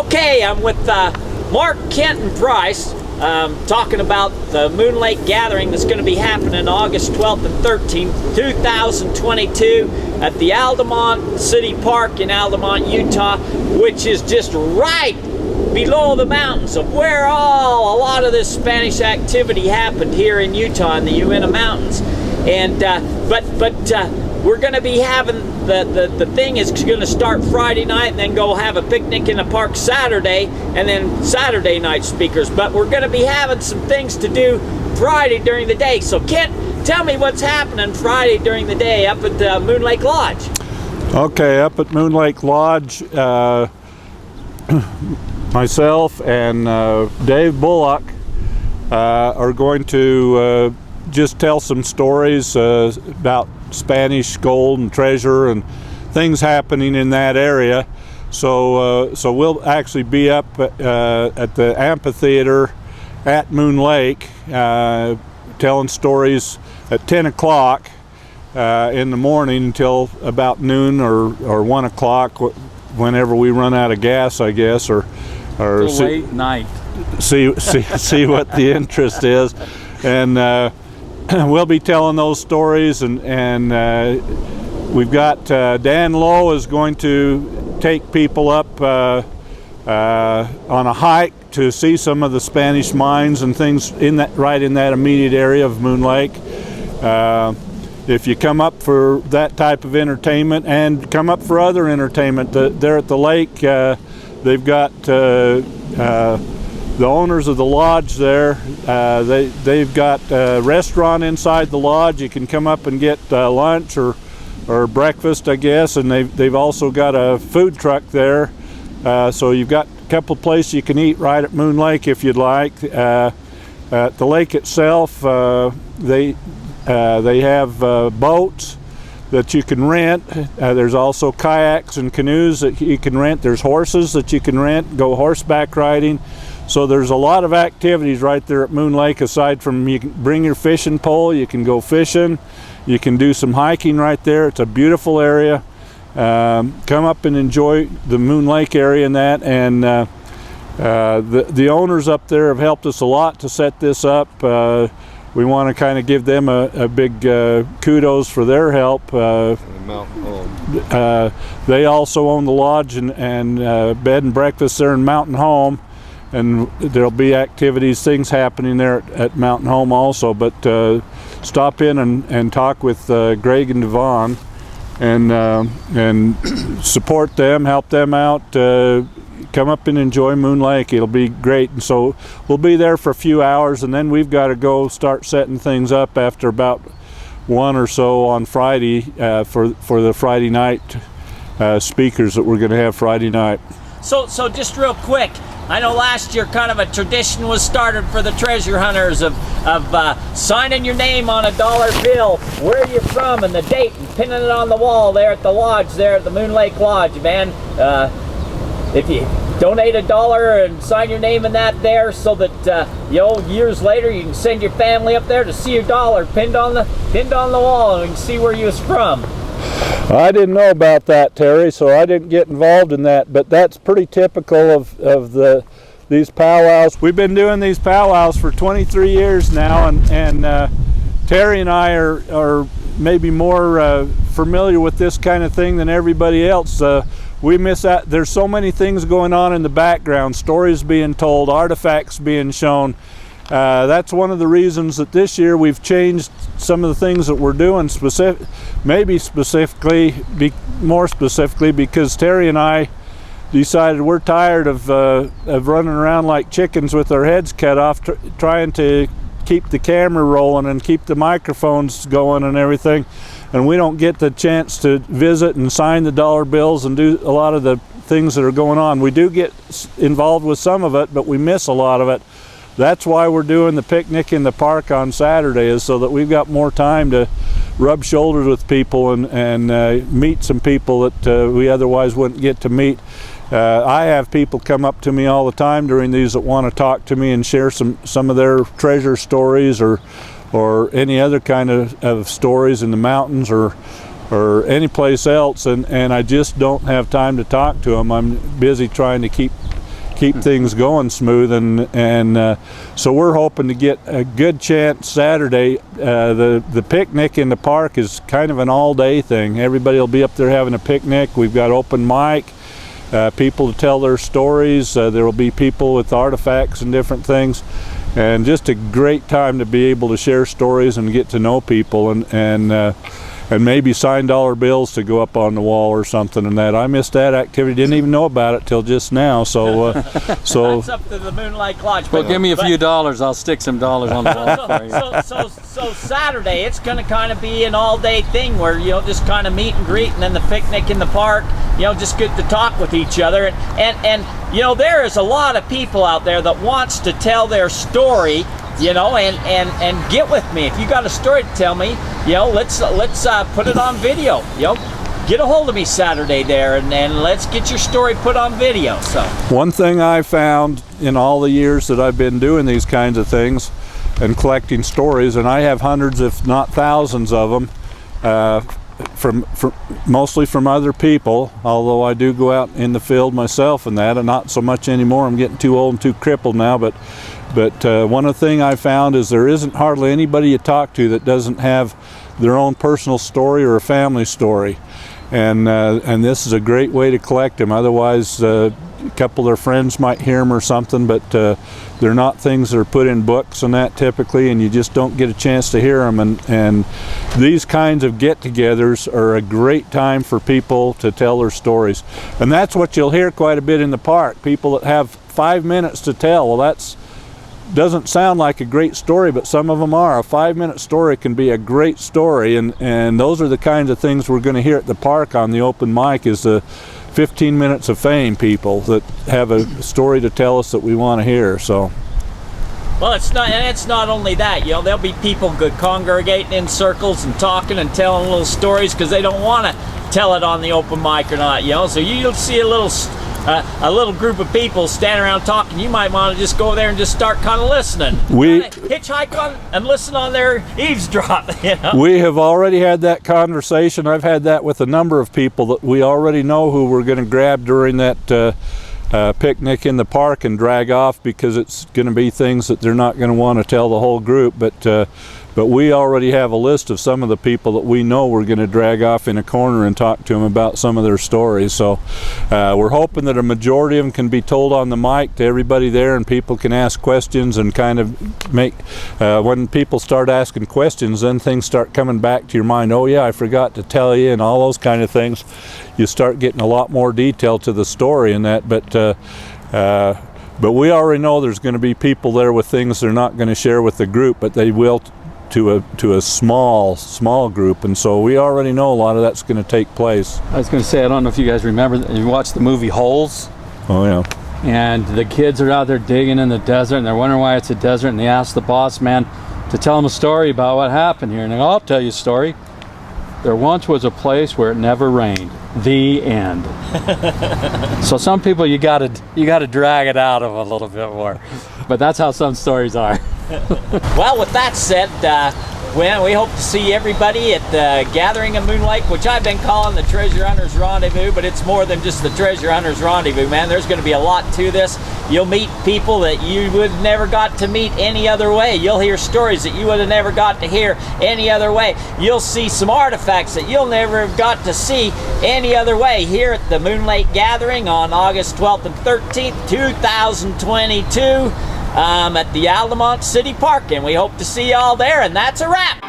Okay, I'm with Mark, Kent, and Bryce talking about the Moon Lake Gathering that's going to be happening August 12th and 13th, 2022 at the Altamont City Park in Altamont, Utah, which is just right below the mountains of where a lot of this Spanish activity happened here in Utah in the Uinta Mountains. And we're going to be having the thing is going to start Friday night and then go have a picnic in the park Saturday, and then Saturday night speakers. But we're going to be having some things to do Friday during the day. So Kent, tell me what's happening Friday during the day up at the Moon Lake Lodge. Okay, up at Moon Lake Lodge, myself and Dave Bullock are going to just tell some stories about Spanish gold and treasure and things happening in that area. So we'll actually be up at the amphitheater at Moon Lake telling stories at 10 o'clock in the morning until about noon or 1 o'clock, whenever we run out of gas, I guess, or late night. See what the interest is, and we'll be telling those stories, and we've got Dan Lowe is going to take people up on a hike to see some of the Spanish mines and things right in that immediate area of Moon Lake. If you come up for that type of entertainment and come up for other entertainment, there at the lake, they've got the owners of the lodge there. They've got a restaurant inside the lodge. You can come up and get lunch or breakfast, I guess, and they've also got a food truck there. So you've got a couple of places you can eat right at Moon Lake if you'd like. At the lake itself, they have boats that you can rent. There's also kayaks and canoes that you can rent. There's horses that you can rent, go horseback riding. So there's a lot of activities right there at Moon Lake. Aside from, you can bring your fishing pole, you can go fishing, you can do some hiking right there. It's a beautiful area. Come up and enjoy the Moon Lake area and that. And the owners up there have helped us a lot to set this up. We want to kind of give them a big kudos for their help. They also own the lodge and bed and breakfast there in Mountain Home, and there'll be activities, things happening there at Mountain Home also. But stop in and talk with Greg and Devon, and support them, help them out. Come up and enjoy Moon Lake. It'll be great. And so we'll be there for a few hours, and then we've got to go start setting things up after about 1 or so on Friday for the Friday night speakers that we're going to have Friday night. So just real quick, I know last year kind of a tradition was started for the treasure hunters of signing your name on a dollar bill, where you're from and the date, and pinning it on the wall there at the lodge there at the Moon Lake Lodge, man. If you donate $1 and sign your name in that there, so that years later you can send your family up there to see your dollar pinned on the wall, and we can see where you was from. I didn't know about that, Terry, so I didn't get involved in that, but that's pretty typical of these powwows. We've been doing these powwows for 23 years now, and Terry and I are maybe more familiar with this kind of thing than everybody else. We miss out. There's so many things going on in the background, stories being told, artifacts being shown. That's one of the reasons that this year we've changed some of the things that we're doing, more specifically because Terry and I decided we're tired of running around like chickens with our heads cut off, trying to keep the camera rolling and keep the microphones going and everything, and we don't get the chance to visit and sign the dollar bills and do a lot of the things that are going on. We do get involved with some of it, but we miss a lot of it. That's why we're doing the picnic in the park on Saturday, is so that we've got more time to rub shoulders with people and meet some people that we otherwise wouldn't get to meet. I have people come up to me all the time during these that want to talk to me and share some of their treasure stories or any other kind of stories in the mountains or any place else, and I just don't have time to talk to them. I'm busy trying to keep keep things going smooth, and so we're hoping to get a good chance Saturday. The picnic in the park is kind of an all-day thing. Everybody will be up there having a picnic. We've got open mic, people to tell their stories. There will be people with artifacts and different things, and just a great time to be able to share stories and get to know people, and maybe sign dollar bills to go up on the wall or something. And that I missed that activity, didn't even know about it till just now. So That's up to the Moon Lake Lodge. Well, give me a few dollars, I'll stick some dollars on the wall. So Saturday, it's going to kind of be an all-day thing where, just kind of meet and greet, and then the picnic in the park, just get to talk with each other. And there is a lot of people out there that wants to tell their story, and get with me. If you got a story to tell me, let's put it on video. Get a hold of me Saturday there, and let's get your story put on video. So one thing I found in all the years that I've been doing these kinds of things and collecting stories, and I have hundreds if not thousands of them, from mostly from other people, although I do go out in the field myself and that, and not so much anymore. I'm getting too old and too crippled now, but one of the things I found is there isn't hardly anybody you talk to that doesn't have their own personal story or a family story, and this is a great way to collect them. Otherwise, a couple of their friends might hear them or something, but they're not things that are put in books and that typically, and you just don't get a chance to hear them. And these kinds of get-togethers are a great time for people to tell their stories, and that's what you'll hear quite a bit in the park. People that have 5 minutes to tell. Well, that's doesn't sound like a great story, but some of them are. A 5-minute story can be a great story, and those are the kinds of things we're going to hear at the park on the open mic, is the 15 minutes of fame people that have a story to tell us that we want to hear. So well, it's not only that, there'll be people congregating in circles and talking and telling little stories because they don't want to tell it on the open mic or not, so you'll see a little group of people standing around talking. You might want to just go there and just start kind of listening. We hitchhike on and listen on their eavesdrop. We have already had that conversation. I've had that with a number of people that we already know who we're going to grab during that picnic in the park and drag off, because it's going to be things that they're not going to want to tell the whole group. But we already have a list of some of the people that we know we're going to drag off in a corner and talk to them about some of their stories. So we're hoping that a majority of them can be told on the mic to everybody there, and people can ask questions and kind of make, when people start asking questions, then things start coming back to your mind. Oh yeah, I forgot to tell you, and all those kind of things. You start getting a lot more detail to the story in that, but we already know there's going to be people there with things they're not going to share with the group, but they will to a small group, and so we already know a lot of that's going to take place. I was going to say, I don't know if you guys remember, you watched the movie Holes? Oh yeah. And the kids are out there digging in the desert, and they're wondering why it's a desert, and they ask the boss man to tell them a story about what happened here, and they go, I'll tell you a story. There once was a place where it never rained. The end. So some people you gotta drag it out of a little bit more, but that's how some stories are. Well, with that said, we hope to see everybody at the gathering of Moon Lake, which I've been calling the Treasure Hunters Rendezvous, but it's more than just the Treasure Hunters Rendezvous, man. There's going to be a lot to this. You'll meet people that you would never got to meet any other way. You'll hear stories that you would have never got to hear any other way. You'll see some artifacts that you'll never have got to see any other way here at the Moon Lake Gathering on August 12th and 13th, 2022. At the Altamont City Park, and we hope to see y'all there, and that's a wrap.